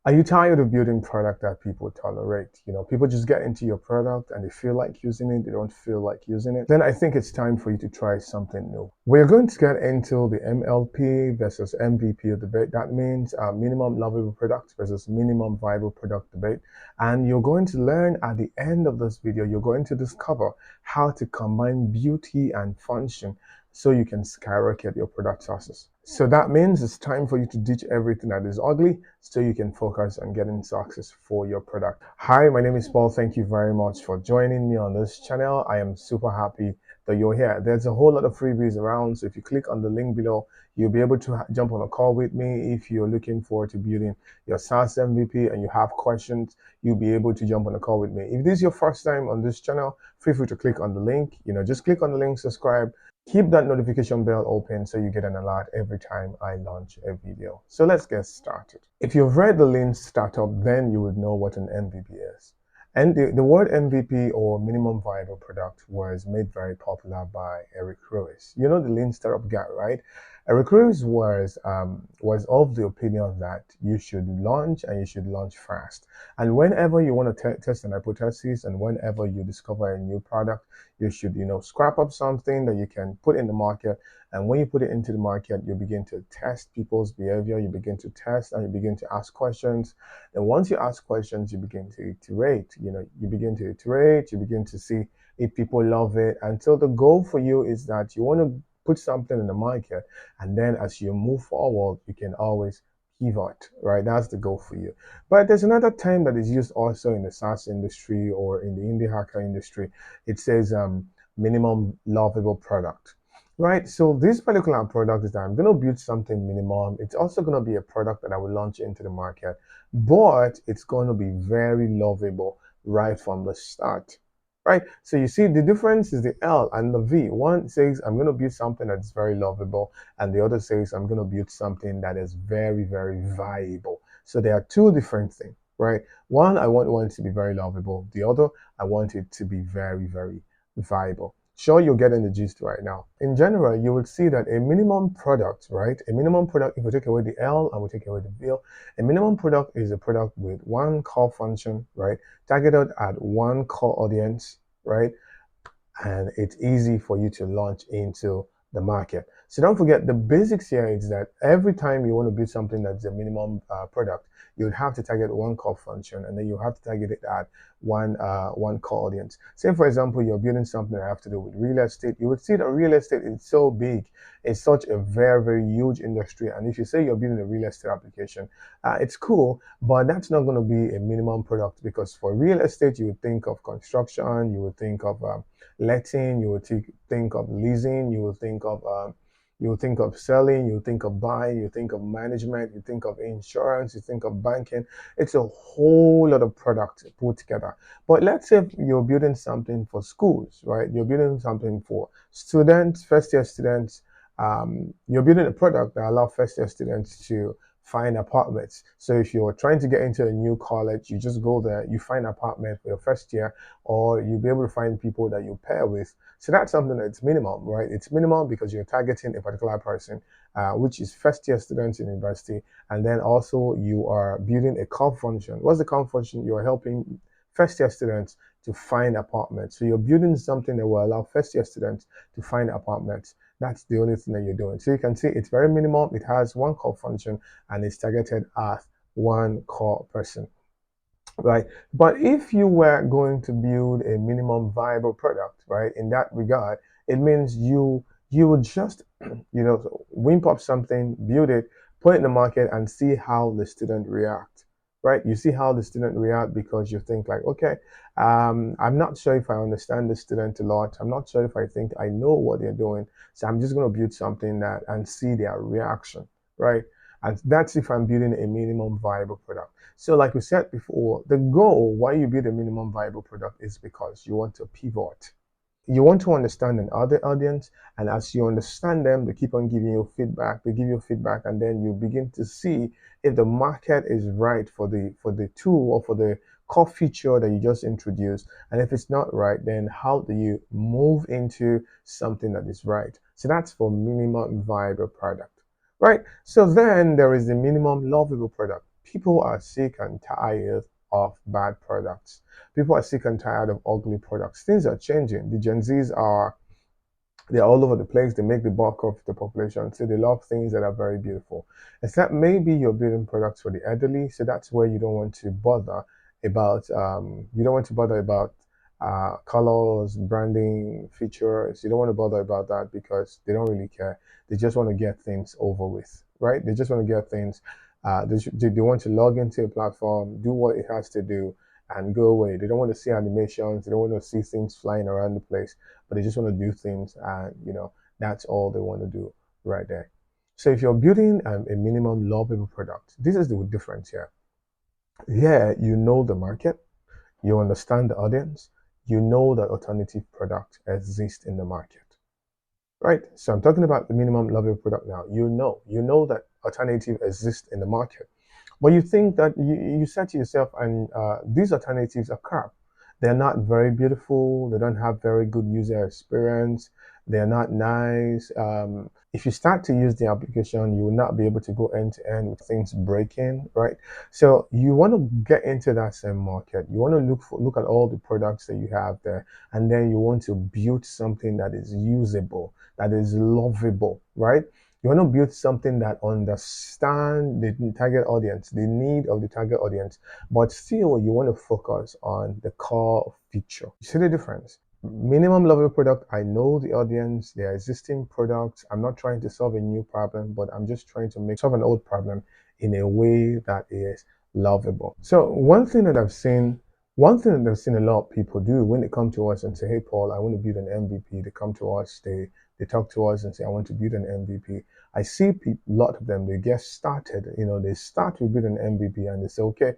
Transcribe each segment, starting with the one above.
Are you tired of building product that people tolerate? People just get into your product and they feel like using it, they don't feel like using it. Then I think it's time for you to try something new. We're going to get into the MLP versus MVP debate. That means minimum lovable product versus minimum viable product debate. And you're going to learn at the end of this video, you're going to discover how to combine beauty and function so you can skyrocket your product success. So that means it's time for you to ditch everything that is ugly so you can focus on getting success for your product. Hi, my name is Paul. Thank you very much for joining me on this channel. I am super happy that you're here. There's a whole lot of freebies around. So if you click on the link below, you'll be able to jump on a call with me. If you're looking forward to building your SaaS MVP and you have questions, you'll be able to jump on a call with me. If this is your first time on this channel, feel free to click on the link. Just click on the link, subscribe. Keep that notification bell open so you get an alert every time I launch a video. So let's get started. If you've read the Lean Startup, then you would know what an MVP is. And the word MVP, or minimum viable product, was made very popular by Eric Ries. You know the Lean Startup guy, right? Eric Ries was of the opinion that you should launch and you should launch fast. And whenever you want to test an hypothesis and whenever you discover a new product, you should, scrap up something that you can put in the market. And when you put it into the market, you begin to test people's behavior. You begin to test and you begin to ask questions. And once you ask questions, you begin to iterate. You begin to iterate. You begin to see if people love it. And so the goal for you is that you want to put something in the market. And then as you move forward, you can always pivot, right? That's the goal for you. But there's another term that is used also in the SaaS industry or in the indie hacker industry. It says minimum lovable product, right? So this particular product is that I'm going to build something minimum. It's also going to be a product that I will launch into the market, but it's going to be very lovable right from the start. Right, so you see the difference is the L and the V. One says I'm going to build something that's very lovable, and the other says I'm going to build something that is very, very viable. So there are two different things, right? One, I want one to be very lovable. The other, I want it to be very, very viable. Sure, you're getting the gist right now. In general, you will see that a minimum product, right? A minimum product, if we take away the L and we take away the V, a minimum product is a product with one core function, right? Targeted at one core audience, right? And it's easy for you to launch into the market. So don't forget, the basics here is that every time you want to build something that's a minimum product, you would have to target one core function, and then you have to target it at one core audience. Say, for example, you're building something that have to do with real estate. You would see that real estate is so big. It's such a very, very huge industry. And if you say you're building a real estate application, it's cool, but that's not going to be a minimum product, because for real estate, you would think of construction, you would think of letting, you would think of leasing, you would think of selling, you think of buying, you think of management, you think of insurance, you think of banking. It's a whole lot of products put together. But let's say you're building something for schools, right? You're building something for students, first year students. You're building a product that allows first year students to find apartments. So if you're trying to get into a new college, you just go there, you find an apartment for your first year, or you'll be able to find people that you pair with. So that's something that's minimum, right? It's minimum because you're targeting a particular person, which is first year students in university. And then also you are building a core function. What's the core function? You're helping first year students to find apartments. So you're building something that will allow first year students to find apartments. That's the only thing that you're doing. So you can see it's very minimal. It has one core function and it's targeted at one core person, right? But if you were going to build a minimum viable product, right, in that regard, it means you would just, whip up something, build it, put it in the market and see how the student react. Right, you see how the student react because you think like, okay, I'm not sure if I understand the student a lot. I'm not sure if I think I know what they're doing. So I'm just going to build something that and see their reaction, right? And that's if I'm building a minimum viable product. So like we said before, the goal why you build a minimum viable product is because you want to pivot. You want to understand an other audience, and as you understand them, they keep on giving you feedback. They give you feedback, and then you begin to see if the market is right for the tool or for the core feature that you just introduced. And if it's not right, then how do you move into something that is right? So that's for minimum viable product, right? So then there is the minimum lovable product. people are sick and tired of bad products. People are sick and tired of ugly products. Things are changing. The Gen Zs are they're all over the place. They make the bulk of the population. So they love things that are very beautiful. Except maybe you're building products for the elderly. So that's where you don't want to bother about, colors, branding, features. You don't want to bother about that because they don't really care. They just want to get things over with, right? They just want to get things. They want to log into a platform, do what it has to do, and go away. They don't want to see animations. They don't want to see things flying around the place, but they just want to do things, and that's all they want to do right there. So if you're building a minimum lovable product, this is the difference here. Here, you know the market, you understand the audience, you know that alternative products exist in the market. Right? So I'm talking about the minimum lovable product now. You know that alternative exists in the market. But you think that you said to yourself, and these alternatives are crap. They're not very beautiful. They don't have very good user experience. They're not nice. If you start to use the application, you will not be able to go end to end with things breaking, right? So you want to get into that same market. You want to look at all the products that you have there, and then you want to build something that is usable, that is lovable, right? You want to build something that understand the target audience, the need of the target audience, but still you want to focus on the core feature. You see the difference? Minimum level product, I know the audience, their existing products. I'm not trying to solve a new problem, but I'm just trying to solve an old problem in a way that is lovable. So one thing that I've seen a lot of people do when they come to us and say, "Hey, Paul, I want to build an MVP." They come to us, they talk to us and say, "I want to build an MVP." I see a lot of them, they get started, they start with building an MVP and they say, "Okay,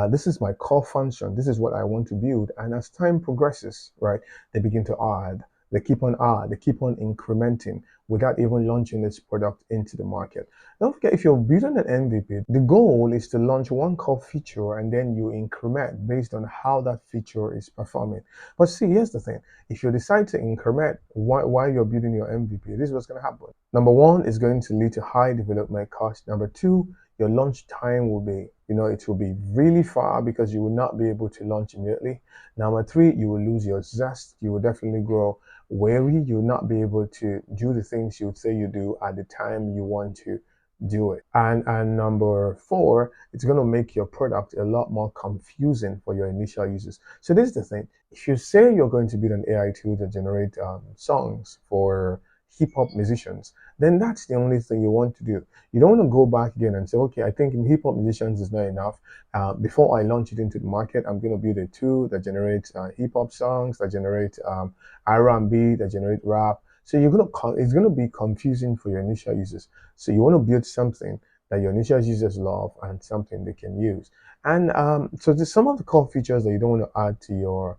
this is my core function. This is what I want to build." And as time progresses, right, they begin to add. They keep on incrementing without even launching this product into the market. Don't forget, if you're building an MVP, the goal is to launch one core feature and then you increment based on how that feature is performing. But see, here's the thing. If you decide to increment while you're building your MVP, this is what's going to happen. Number one, is going to lead to high development cost. Number two, your launch time will be, it will be really far because you will not be able to launch immediately. Number three, you will lose your zest. You will definitely grow weary. You will not be able to do the things you would say you do at the time you want to do it. And number four, it's going to make your product a lot more confusing for your initial users. So this is the thing. If you say you're going to build an AI tool to generate songs for hip hop musicians, then that's the only thing you want to do. You don't want to go back again and say, "Okay, I think hip hop musicians is not enough. Before I launch it into the market, I'm going to build a tool that generates hip hop songs, that generate R&B, that generate rap." So it's going to be confusing for your initial users. So you want to build something that your initial users love and something they can use. And so there's some of the core features that you don't want to add to your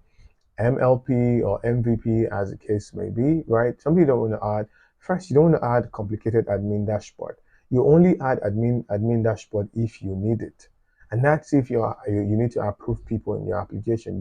MLP or MVP, as the case may be, right? Some people don't want to add. First, you don't want to add complicated admin dashboard. You only add admin dashboard if you need it, and that's if you need to approve people in your application.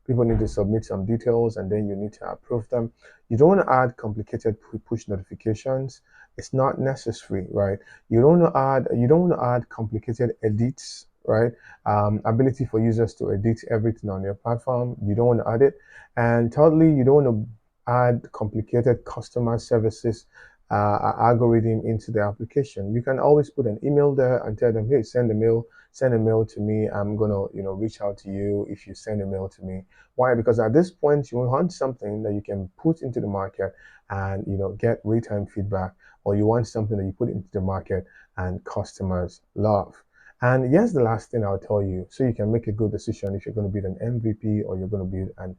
People need to submit some details, and then you need to approve them. You don't want to add complicated push notifications. It's not necessary, right? You don't want to add complicated edits, right? Ability for users to edit everything on your platform. You don't want to add it. And thirdly, you don't want to add complicated customer services algorithm into the application. You can always put an email there and tell them, "Hey, send a mail to me. I'm gonna, reach out to you if you send a mail to me." Why? Because at this point, you want something that you can put into the market and get real-time feedback, or you want something that you put into the market and customers love. And here's the last thing I'll tell you, so you can make a good decision if you're going to build an MVP or you're going to build an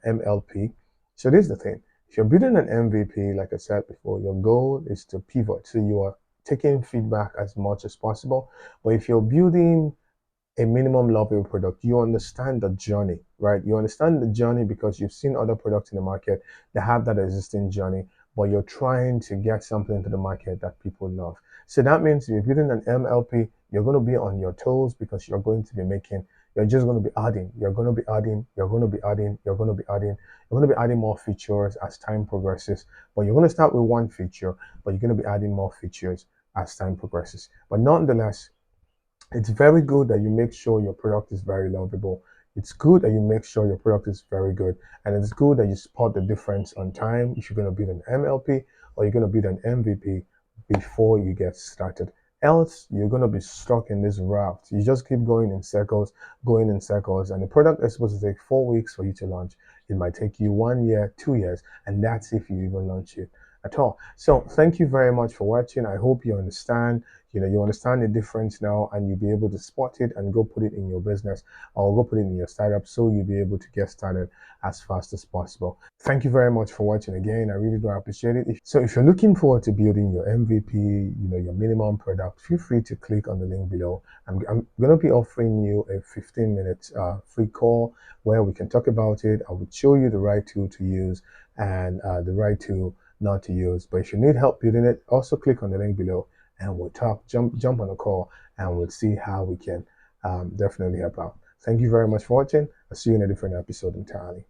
MLP. So this is the thing. If you're building an MVP, like I said before, your goal is to pivot. So you are taking feedback as much as possible. But if you're building a minimum lovable product, you understand the journey, right? You understand the journey because you've seen other products in the market that have that existing journey, but you're trying to get something to the market that people love. So that means if you're building an MLP, you're going to be on your toes because you're just going to be adding, you're going to be adding, you're going to be adding, you're going to be adding, you're going to be adding more features as time progresses. But you're going to start with one feature, but you're going to be adding more features as time progresses. But nonetheless, It's very good that you make sure your product is very lovable. It's good that you make sure your product is very good. And it's good that you spot the difference on time if you're going to build an MLP or you're going to build an MVP before you get started. Else, you're going to be stuck in this raft. You just keep going in circles, and the product is supposed to take 4 weeks for you to launch. It might take you 1 year, 2 years, and that's if you even launch it at all. So thank you very much for watching. I hope you understand. You understand the difference now, and you'll be able to spot it and go put it in your business or go put it in your startup, so you'll be able to get started as fast as possible. Thank you very much for watching again. I really do appreciate it. So if you're looking forward to building your MVP, your minimum product, feel free to click on the link below. I'm going to be offering you a 15-minute free call where we can talk about it. I will show you the right tool to use and the right tool not to use. But if you need help building it, also click on the link below and we'll jump on a call, and we'll see how we can definitely help out. Thank you very much for watching. I'll see you in a different episode entirely.